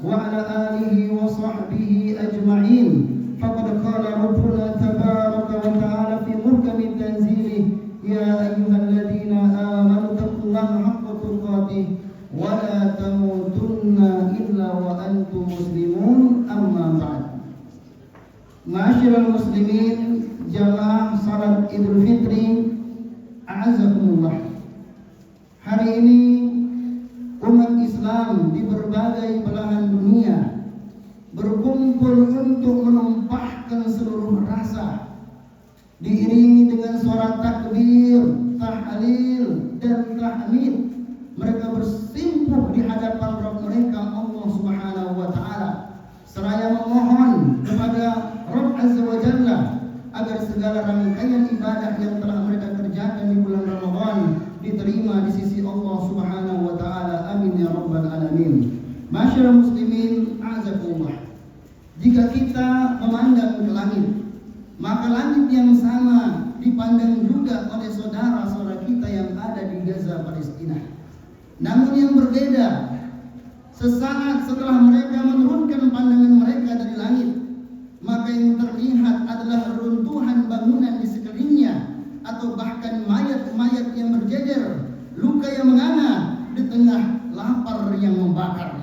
وعلى آله وصحبه أجمعين. فقد قال ربنا تبارك وتعالى في محكم تنزيله: يا أيها الذين آمنوا اتقوا الله حق تقاته ولا تموتن إلا وأنتم مسلمون. أما بعد. Ma'asyiral muslimin, jamaah salat Idul Fitri, a'azakumullah. Hari ini umat Islam di berbagai belahan dunia berkumpul untuk menumpahkan seluruh rasa, diiringi dengan suara takbir, tahlil dan tahmid. Mereka bersimpuh di hadapan Rabb mereka Allah Subhanahu wa taala, seraya memohon kepada Rabb Azza wa Jalla agar segala rangkaian ibadah yang telah mereka kerjakan di bulan Ramadan diterima di sisi Allah Subhanahu wa taala. Amin ya rabbal alamin. Masyaallah muslimin, azakumullah. Jika kita memandang ke langit, maka langit yang sama dipandang juga oleh saudara-saudara kita yang ada di Gaza, Palestina. Namun yang berbeda, sesaat setelah mereka menurunkan pandangan mereka dari langit, maka yang terlihat adalah runtuhan bangunan di sekelilingnya, atau bahkan mayat-mayat yang berjejer, luka yang menganga di tengah lapar yang membakar.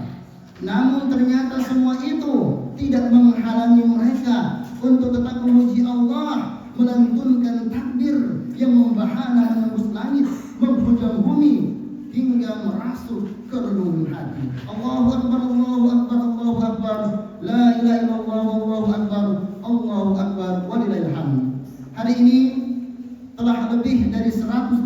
Namun ternyata semua itu tidak menghalangi mereka untuk tetap memuji Allah, melantunkan takbir yang membahana menembus langit, menghujam bumi hingga merasuk ke relung hati. Allahu Akbar, Allahu Akbar, Allahu Akbar, la ilaha illallah, Allahu Akbar, Allahu Akbar, walillahil hamd. Hari ini telah lebih dari 180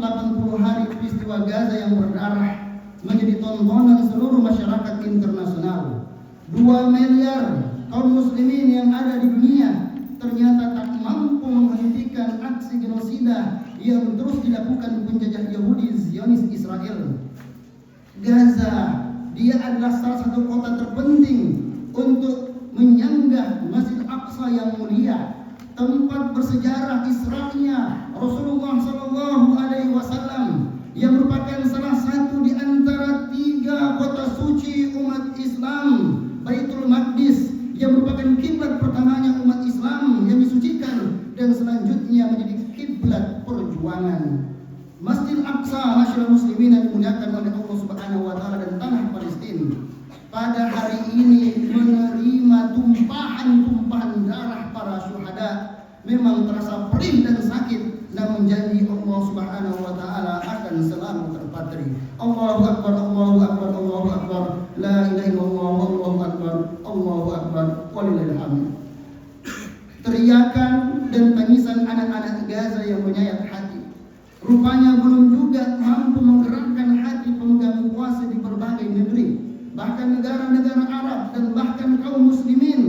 hari peristiwa Gaza yang berdarah menjadi tontonan seluruh masyarakat internasional. 2 miliar kaum muslimin yang ada di dunia ternyata tak mampu menghentikan aksi genosida yang terus dilakukan penjajah Yahudi Zionis Israel. Gaza, dia adalah salah satu kota terpenting untuk menyanggah Masjid Aqsa yang mulia, tempat bersejarah Isra'nya Rasulullah Sallallahu Alaihi Wasallam, yang merupakan salah satu di antara 3 kota suci umat Islam. Baitul Maqdis yang merupakan kiblat pertamanya umat Islam yang disucikan dan selanjutnya menjadi kiblat perjuangan. Masjid Aqsa, masyaallah muslimin yang dimuliakan oleh Allah Subhanahu wa taala, dan tanah Palestina pada hari ini menerima tumpahan-tumpahan darah para syuhada. Memang terasa perih dan sakit, namun janji Allah Subhanahu wa taala akan selalu terpatri. Allahu Akbar, Allahu Akbar, Allahu Akbar, la ilaha illallah, Allahu Akbar, Allahu Akbar, walillahil hamd. Teriakan dan tangisan anak-anak Gaza yang menyayat hati rupanya belum juga mampu menggerakkan hati pemegang kuasa di berbagai negeri. Bahkan negara-negara Arab dan bahkan kaum muslimin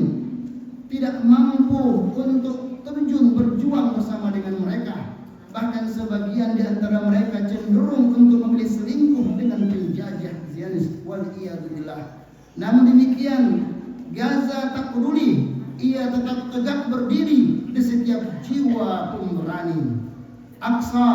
tidak mampu untuk terjun berjuang bersama dengan mereka. Bahkan sebagian di antara mereka cenderung untuk memilih selingkuh dengan penjajah Zionis, waliyadzubillah. Namun demikian, Gaza tak peduli, ia tetap tegak berdiri di setiap jiwa pemberani. Aqsa,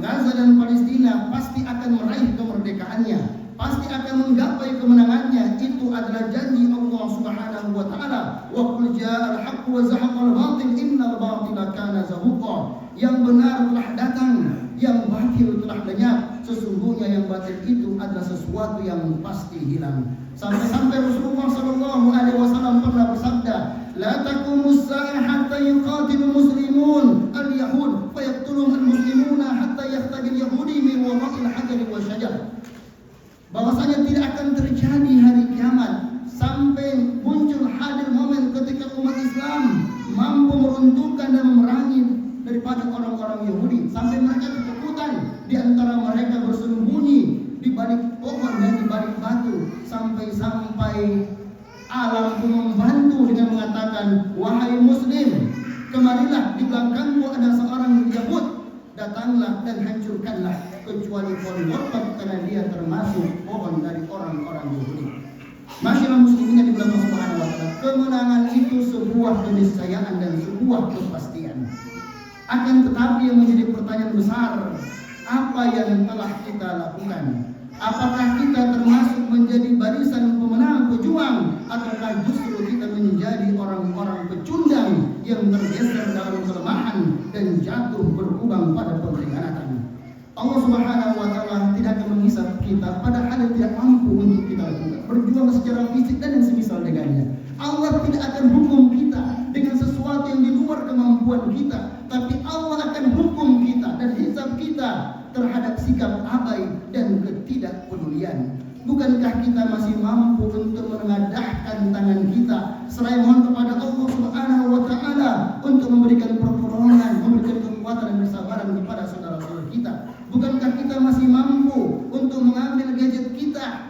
Gaza dan Palestina pasti akan meraih kemerdekaannya, pasti akan menggapai kemenangannya. Itu adalah janji Allah Subhanahu wa taala. Wa qul ja'al haqqu wa zahaqal batil innal batila kana zahuqa. Yang benar telah datang, yang batil telah lenyap. Sesungguhnya yang batil itu adalah sesuatu yang pasti hilang. Sampai-sampai Rasulullah sallallahu alaihi wasallam pernah bersabda, la taqumus sa'a hatta yuqatilul muslimun al-yahud fa yaqtuluhum al-muslimuna hatta yahtagil yahudi min wara'il hajari wa syajar. Bahwasanya tidak akan terjadi hari kiamat sampai muncul hadir momen ketika umat Islam mampu meruntuhkan dan memerangi daripada orang-orang Yahudi, sampai mereka ketakutan, di antara mereka bersembunyi di balik pohon dan di balik batu, sampai alam pun membantu dengan mengatakan, wahai muslim, kemarilah, di belakangmu ada seorang Yahud, datanglah dan hancurkanlah, kecuali pohon warqat, karena dia termasuk pohon dari orang-orang Yahudi. Masyaallah muslimin yang dimuliakan Allah Subhanahu wa taala, kemenangan itu sebuah keniscayaan dan sebuah kepastian. Akan tetapi yang menjadi pertanyaan besar, apa yang telah kita lakukan? Apakah kita termasuk menjadi barisan pemenang pejuang, atau malah justru kita menjadi orang-orang pecundang yang tergeser dalam kelemahan dan jatuh berkubang pada pengkhianatan. Allah Subhanahu wa Ta'ala tidak akan menghisap kita pada hal yang tidak mampu untuk kita lakukan, berjuang secara fisik dan yang semisal dengannya. Allah tidak akan hukum kita dengan sesuatu yang di luar kemampuan kita, tapi Allah akan hukum kita dan hisab kita terhadap sikap abai dan ketidakpedulian. Bukankah kita masih mampu untuk menengadahkan tangan kita seraya mohon kepada Allah Subhanahu wa Ta'ala untuk memberikan pertolongan, memberikan kekuatan dan kesabaran kepada saudara-saudara kita? Bukankah kita masih mampu untuk mengambil gadget kita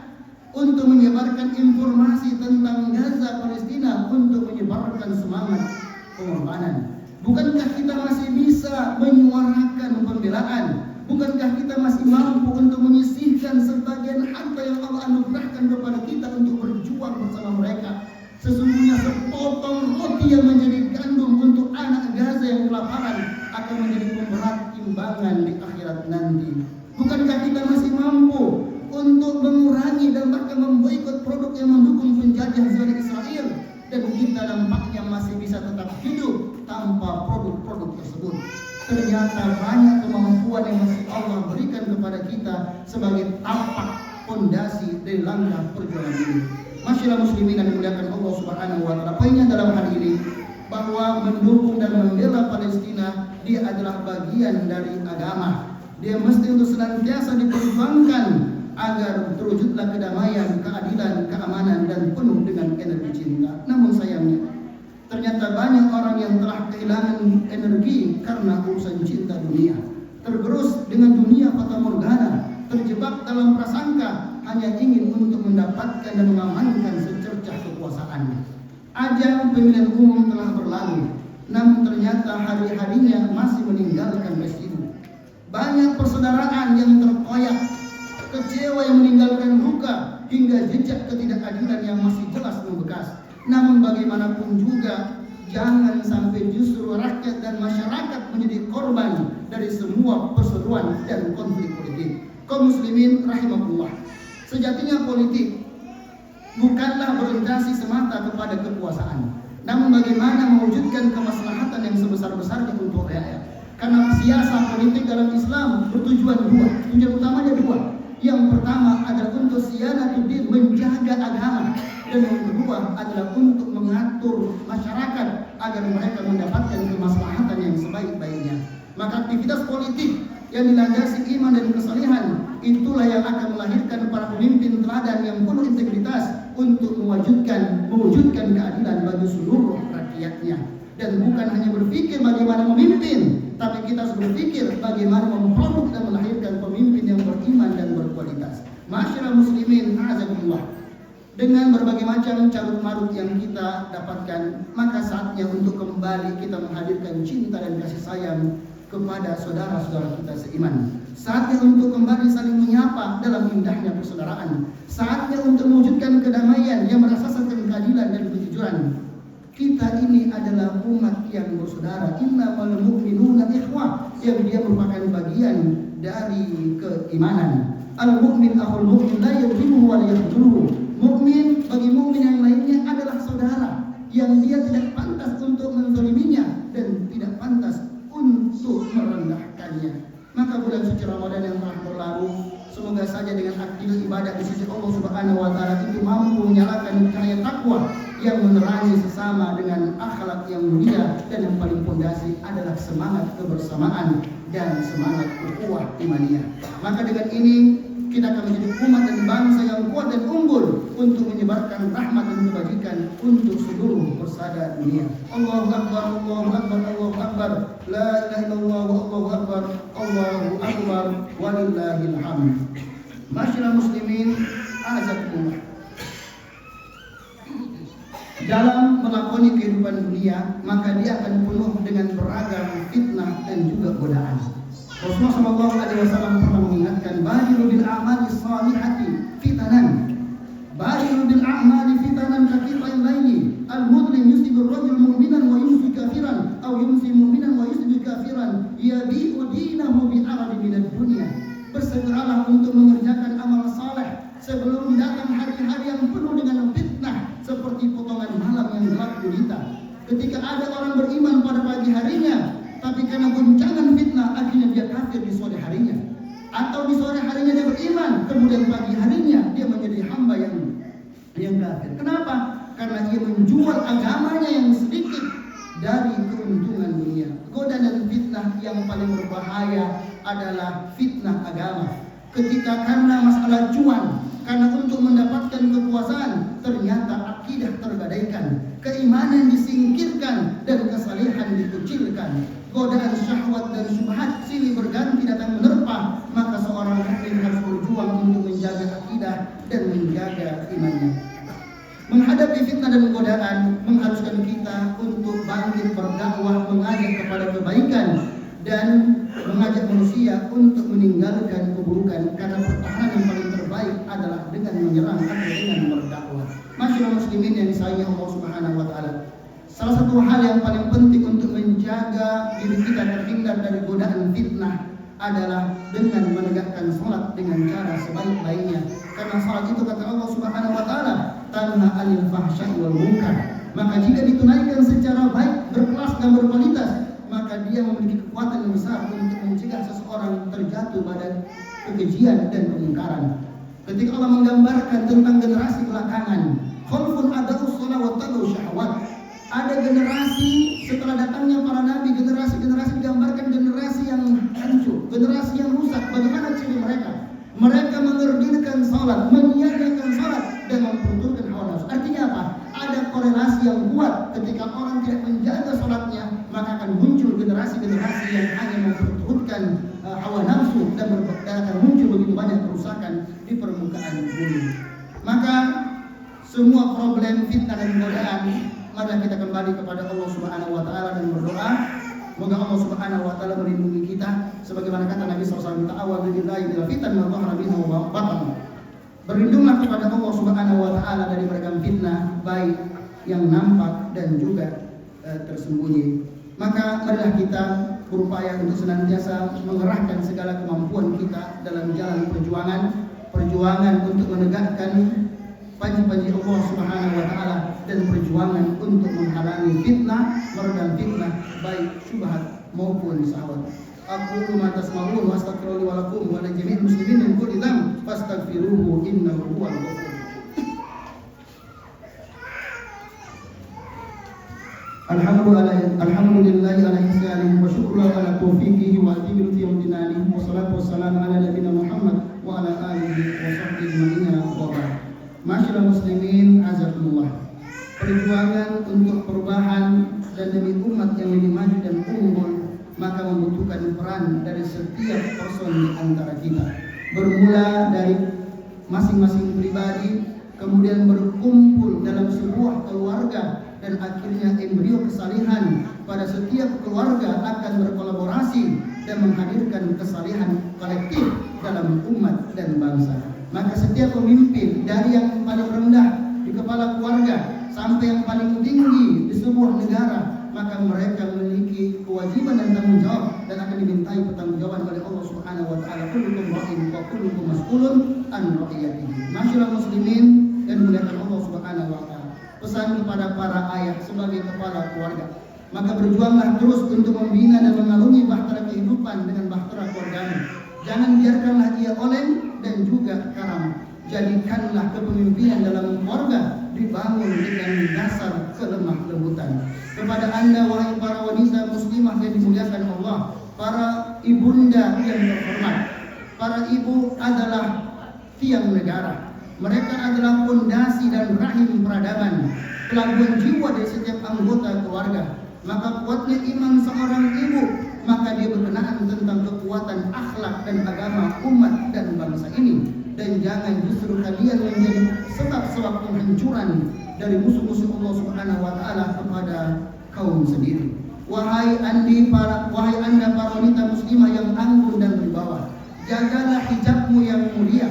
untuk menyebarkan informasi tentang Gaza, Palestina, untuk menyebarkan semangat pengorbanan? Bukankah kita masih bisa menyuarakan pembelaan? Bukankah kita masih mampu untuk menyisihkan sebagian harta yang Allah anugerahkan kepada kita untuk berjuang bersama mereka? Sesungguhnya sepotong roti yang menjadi gandum untuk anak Gaza yang kelaparan akan menjadi pemberat timbangan di akhirat nanti. Bukankah kita masih mampu untuk mengurangi dan bahkan memboikot produk yang mendukung penjajah Zionis Israel, dan kita nampaknya masih bisa tetap hidup tanpa produk-produk tersebut? Ternyata banyak kemampuan yang masih Allah berikan kepada kita sebagai tapak fondasi dari langkah perjuangan ini. Masyarakat muslimin yang dimuliakan Allah Subhanahu wa Ta'ala, poinnya dalam hal ini bahwa mendukung dan membela Palestina dia adalah bagian dari agama. Dia mesti untuk senantiasa diperjuangkan agar terwujudlah kedamaian, keadilan, keamanan dan penuh dengan energi cinta. Namun sayangnya ternyata banyak orang yang telah kehilangan energi karena urusan cinta dunia, tergerus dengan dunia fata morgana, terjebak dalam prasangka hanya ingin untuk mendapatkan dan mengamankan secercah kekuasaan. Ajang pemilihan umum telah berlalu, namun ternyata hari-harinya masih meninggalkan residu. Banyak persaudaraan yang terkoyak, kecewa yang meninggalkan luka, hingga jejak ketidakadilan yang masih jelas membekas. Namun bagaimanapun juga, jangan sampai justru rakyat dan masyarakat menjadi korban dari semua perseteruan dan konflik politik. Kaum muslimin rahimakumullah, sejatinya politik bukanlah berorientasi semata kepada kekuasaan, namun bagaimana mewujudkan kemaslahatan yang sebesar-besarnya untuk rakyat. Karena siasat politik dalam Islam bertujuan dua, tujuan utamanya dua. Yang pertama adalah untuk siyanatuddin, menjaga agama, dan yang kedua adalah untuk mengatur masyarakat agar mereka mendapatkan kemaslahatan yang sebaik-baiknya. Maka aktivitas politik yang dilandasi iman dan kesalehan itulah yang akan melahirkan para pemimpin teladan yang penuh integritas untuk mewujudkan keadilan bagi seluruh rakyatnya. Dan bukan hanya berpikir bagaimana memimpin, tapi kita harus berpikir bagaimana memproduk dan melahirkan pemimpin yang beriman dan berkualitas. Masyarakat muslimin azakumullah, dengan berbagai macam carut marut yang kita dapatkan, maka saatnya untuk kembali kita menghadirkan cinta dan kasih sayang kepada saudara-saudara kita seiman. Saatnya untuk kembali saling menyapa dalam indahnya persaudaraan. Saatnya untuk mewujudkan kedamaian yang berasaskan keadilan dan kejujuran. Kita ini adalah umat yang bersaudara. Innamal mu'minuna ikhwah, yang dia merupakan bagian dari keimanan. Al-mu'min akhul mu'min la yadhlimuhu wa la yakhdhuluhu. Mukmin bagi mukmin yang lainnya adalah saudara yang dia tidak pantas untuk menzaliminya dan tidak pantas untuk merendahkannya. Maka bulan suci Ramadan yang telah berlalu, semoga saja dengan aktivitas ibadah di sisi Allah Subhanahu wa Ta'ala itu mampu menyalakan cahaya takwa yang menerangi sesama dengan akhlak yang mulia, dan yang paling pondasi adalah semangat kebersamaan dan semangat ukhuwah imaniyah. Maka dengan ini kita akan menjadi umat dan bangsa yang kuat dan unggul untuk menyebarkan rahmat dan kebajikan untuk seluruh persada dunia. Allahu Akbar, Allahu Akbar, Allahu Akbar, la ilaha illallah, Allahu Akbar, Allahu Akbar, walillahil hamd. Masyarakat muslimin azakumullah, dalam melakoni kehidupan dunia, maka dia akan penuh dengan beragam fitnah dan juga godaan. Rasulullah sallallahu alaihi wasallam pernah mengingatkan, badiru bil a'mali shalihati fitanan. Badiru bil a'mali fitanan kaqi'il laili. Al-mudlim yusbihu ar-rajul mu'minan wa yumsi kafiran, aw yumsi mu'minan wa yusbihu kafiran, yabi'u dinahu bi 'aradin minad dunya. Bersegeralah untuk mengerjakan amal saleh sebelum datang hari-hari yang penuh dengan fitnah, seperti seperti potongan malam yang gelap gulita. Ketika ada orang beriman pada pagi harinya, tapi karena guncangan fitnah akhirnya dia kafir di sore harinya. Atau di sore harinya dia beriman, kemudian pagi harinya dia menjadi hamba yang kafir. Kenapa? Karena dia menjual agamanya yang sedikit dari keuntungan dunia. Godaan dan fitnah yang paling berbahaya adalah fitnah agama. Ketika karena masalah cuan, karena untuk mendapatkan kekuasaan, ternyata akidah tergadaikan, keimanan disingkirkan, dan kesalehan dikucilkan. Godaan syahwat dan syubhat silih berganti datang menerpa, maka seorang mukmin harus berjuang untuk menjaga akidah dan menjaga imannya. Menghadapi fitnah dan godaan mengharuskan kita untuk bangkit berdakwah, mengajak kepada kebaikan dan mengajak manusia untuk meninggalkan keburukan, karena pertahanan yang paling terbaik adalah dengan menyerang atau dengan berdakwah. Masyaallah muslimin yang disayangi Allah Subhanahu wa taala. Salah satu hal yang paling penting untuk menjaga diri kita terhindar dari godaan fitnah adalah dengan menegakkan salat dengan cara sebaik-baiknya. Karena salat itu kata Allah Subhanahu wa taala, tanha 'anil fahsya'i wal munkar. Maka jika ditunaikan secara baik, berkelas dan berkualitas, maka dia memiliki kekuatan yang besar untuk mencegah seseorang terjatuh pada kekejian dan kemungkaran. Ketika Allah menggambarkan tentang generasi belakangan, khalfun adaa'us shalah wa tabu syahwat. Ada generasi setelah datangnya para nabi, generasi digambarkan generasi yang hancur, generasi yang rusak. Bagaimana ciri mereka? Mereka mengerdirkan salat, menyiagakan salat dan memperturutkan hawa nafsu. Artinya apa? Ada korelasi yang kuat ketika orang tidak menjaga salatnya, maka akan muncul generasi-generasi yang hanya memperturutkan hawa nafsu dan akan muncul begitu banyak kerusakan di permukaan bumi. Maka semua problem fitnah dan godaan, mari kita kembali kepada Allah Subhanahu wa taala dan berdoa. Semoga Allah Subhanahu wa taala melindungi kita sebagaimana kata Nabi SAW, ta'awwadzu billahi minal fitan ma dhahara minha wa batan. Berlindunglah kepada Allah Subhanahu wa taala dari beragam fitnah, baik yang nampak dan juga tersembunyi. Maka marilah kita berupaya untuk senantiasa mengerahkan segala kemampuan kita dalam jalan perjuangan untuk menegakkan panji-panji Allah Subhanahu wa taala dan perjuangan untuk menghalangi fitnah, meredam fitnah baik syubhat maupun syahwat. Aqulu ma tasma'un wa astaghfirullaha li wa lakum wa li jami'il muslimin min kulli dhanb fastaghfiruhu innahu huwal ghafur. Alhamdulillahi ala ihsanihi wa syukrullahi ala taufiqihi wa atimihi wa dinanihi wa salatu wassalamu ala nabiyina Muhammad wa ala alihi wa sahbihi ajma'in wa ba'd. Masyaallah muslimin azakumullah. Perjuangan untuk perubahan dan demi umat yang lebih maju dan unggul maka membutuhkan peran dari setiap person di antara kita. Bermula dari masing-masing pribadi, kemudian berkumpul dalam sebuah keluarga, dan akhirnya embrio kesalihan pada setiap keluarga akan berkolaborasi dan menghadirkan kesalihan kolektif dalam umat dan bangsa. Maka setiap pemimpin dari yang paling rendah di kepala keluarga sampai yang paling tinggi di sebuah negara, maka mereka memiliki kewajiban dan tanggung jawab dan akan dimintai pertanggungjawaban oleh Allah Subhanahu wa taala. Kullukum ra'in wa kullukum mas'ulun an ra'iyatihi. Masyaallah muslimin dan dimuliakan Allah Subhanahu wa taala. Pesan kepada para ayah sebagai kepala keluarga, maka berjuanglah terus untuk membina dan mengarungi bahtera kehidupan dengan bahtera keluargamu. Jangan biarkanlah ia oleng dan juga karam. Jadikanlah kepemimpinan dalam keluarga dibangun dengan dasar kelemah lembutan. Kepada anda wahai para wanita muslimah yang dimuliakan Allah, para ibunda yang terhormat, para ibu adalah tiang negara. Mereka adalah fondasi dan rahim peradaban, pelabuhan jiwa dari setiap anggota keluarga. Maka kuatnya iman seorang ibu, maka dia berkenaan tentang kekuatan akhlak dan agama umat dan bangsa ini. Dan jangan justru kalian menjadi sebab-sebab penghancuran dari musuh-musuh Allah Subhanahu wa taala kepada kaum sendiri. Wahai anda para wanita muslimah yang anggun dan berwibawa, jagalah hijabmu yang mulia.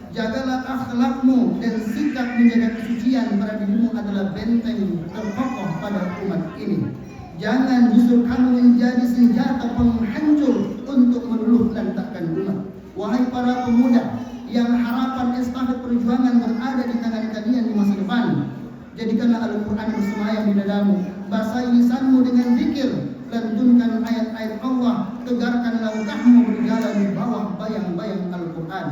Jagalah akhlakmu dan sikap menjaga kesucian pada dirimu adalah benteng terkokoh pada umat ini. Jangan justru kamu menjadi senjata penghancur untuk meluluh lantakkan umat. Wahai para pemuda yang harapan estafet perjuangan berada di tangan kalian di masa depan, Jadikanlah Al-Quran bersemayam di dadamu. Basahi lisanmu dengan zikir. Lantunkan ayat-ayat Allah. Tegarkan langkahmu berjalan di bawah bayang-bayang Al-Quran.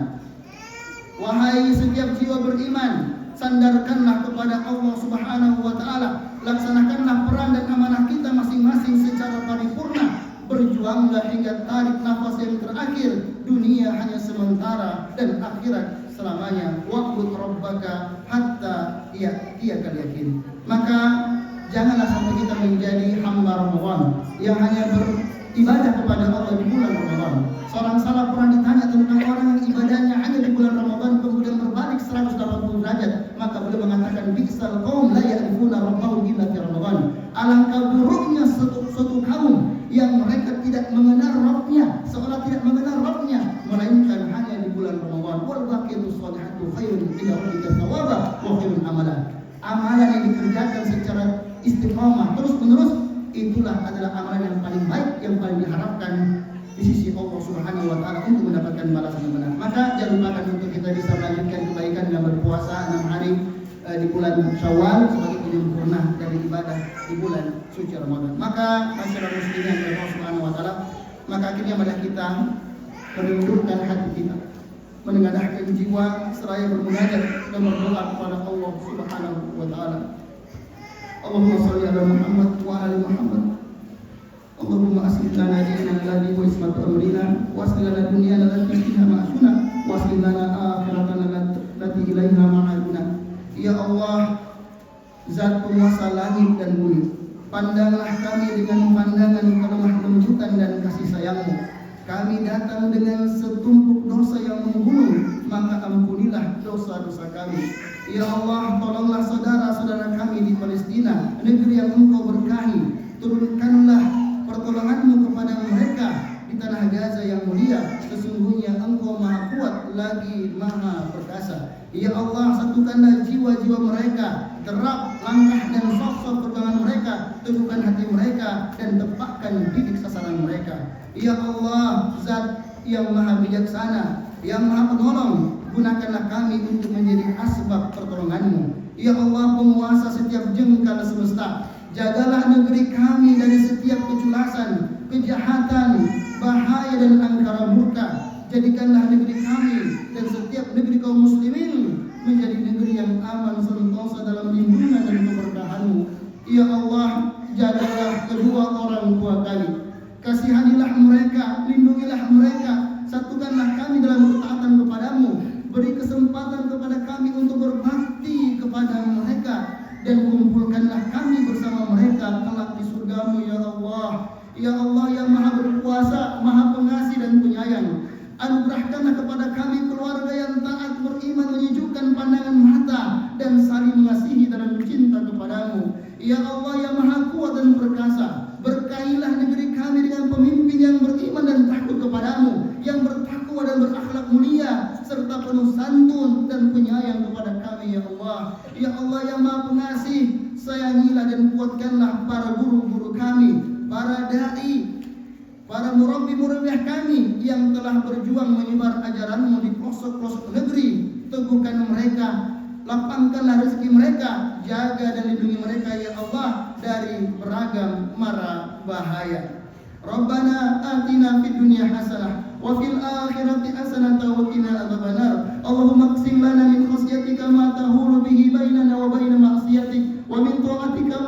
Wahai setiap jiwa beriman, sandarkanlah kepada Allah Subhanahu wa Ta'ala. Laksanakanlah peran dan amanah kita masing-masing secara paripurna. Berjuanglah hingga tarik nafas yang terakhir. Dunia hanya sementara dan akhirat selamanya. Wa'bud rabbaka hatta ya'tiyakal yakin. Maka janganlah sampai kita menjadi hamba Ramadan yang hanya beribadah kepada Allah di bulan Ramadan. Seorang salaf pernah ditanya tentang orang yang ibadahnya hanya di bulan Ramadan kemudian berbalik 180 derajat. Maka beliau mengatakan bi'sal qaum la ya'rifuna rabbahum illa fi Ramadan. Alangkah buruknya suatu kaum yang mereka tidak mengenal Rabbnya, seolah tidak mengenal Rabbnya, melainkan hanya di bulan Ramadan. Wal baqiyatus shalihatu khairun inda rabbika thawaba wa khairun amala. Amalan yang dikerjakan secara istiqamah terus-menerus, itulah adalah amalan yang paling baik, yang paling diharapkan di sisi Allah Subhanahu wa Ta'ala untuk mendapatkan balasan yang benar. Maka jangan lupakan untuk kita bisa melanjutkan kebaikan dengan berpuasa 6 hari di bulan Syawal sebagai penyempurna dari ibadah di bulan suci Ramadan. Maka masyarakat muslimin yang Allah Subhanahu wa Ta'ala, maka akhirnya marilah kita menundukkan hati kita, menengadahkan jiwa seraya bermunajat dan berdoa kepada Allah Subhanahu wa Ta'ala. Allahumma shalli ala Muhammad wa ala ali Muhammad. Allahumma aslih lana dinana alladhi huwa ismatu amrina wa aslih lana dunyana allati fiha ma'ashuna wa aslih lana akhiratana allati ilaiha ma'aduna. Ya Allah, Zat penguasa langit dan bumi, pandanglah kami dengan pandangan kelemah lembutan dan kasih sayang-Mu. Kami datang dengan setumpuk dosa yang menggunung, maka ampunilah dosa-dosa kami. Ya Allah, tolonglah saudara-saudara kami di Palestina, negeri yang Engkau berkahi. Turunkanlah pertolongan-Mu kepada mereka di tanah Gaza yang mulia. Sesungguhnya Engkau Maha Kuat lagi Maha Perkasa. Ya Allah, satukanlah jiwa-jiwa mereka, derap langkah dan sosok perjuangan mereka, teguhkan hati mereka dan tepakkan titik sasaran mereka. Ya Allah, Zat yang Maha Bijaksana, yang Maha Penolong, gunakanlah kami untuk menjadi asbab pertolongan-Mu. Ya Allah, penguasa setiap jengkal semesta, jagalah negeri kami dari setiap keculasan, kejahatan, bahaya dan angkara murka. Jadikanlah negeri kami dan setiap negeri kaum muslimin menjadi negeri yang aman sentosa dalam lindungan dan keberkahan-Mu. Ya Allah, jagalah kedua orang tua kami, kasihanilah mereka, lindungilah mereka, satukanlah kami dalam ketaatan kepada-Mu, beri kesempatan kepada kami untuk berbakti kepada mereka, dan kumpulkanlah kami bersama mereka kelak di surga-Mu. Ya Allah, Ya Allah yang Maha Berkuasa, Maha Pengasih dan Penyayang, anugerahkanlah kepada kami keluarga yang taat, beriman, menyejukkan pandangan mata dan saling mengasihi dalam cinta kepada-Mu. Ya Allah yang Maha Kuat dan Perkasa, berkahilah negeri kami dengan pemimpin yang beriman dan takut kepada-Mu, yang bertakwa dan berakhlak mulia serta penuh santun dan penyayang kepada kami. Ya Allah, Ya Allah yang Maha Pengasih, sayangilah dan kuatkanlah para guru-guru kami, para dai, para murabbi-murabbiah kami yang telah berjuang menyebar ajaran-Mu di pelosok-pelosok negeri. Teguhkan mereka, lapangkanlah rezeki mereka, jaga dan lindungi mereka ya Allah dari beragam mara bahaya. Rabbana atina fid dunya hasanah wa fil akhirati hasanah wa qina adzabannar. Allahumma qsim lana min khashyatika ma tahulu bihi bainana wa bain ma'siyatik wa min ta'atika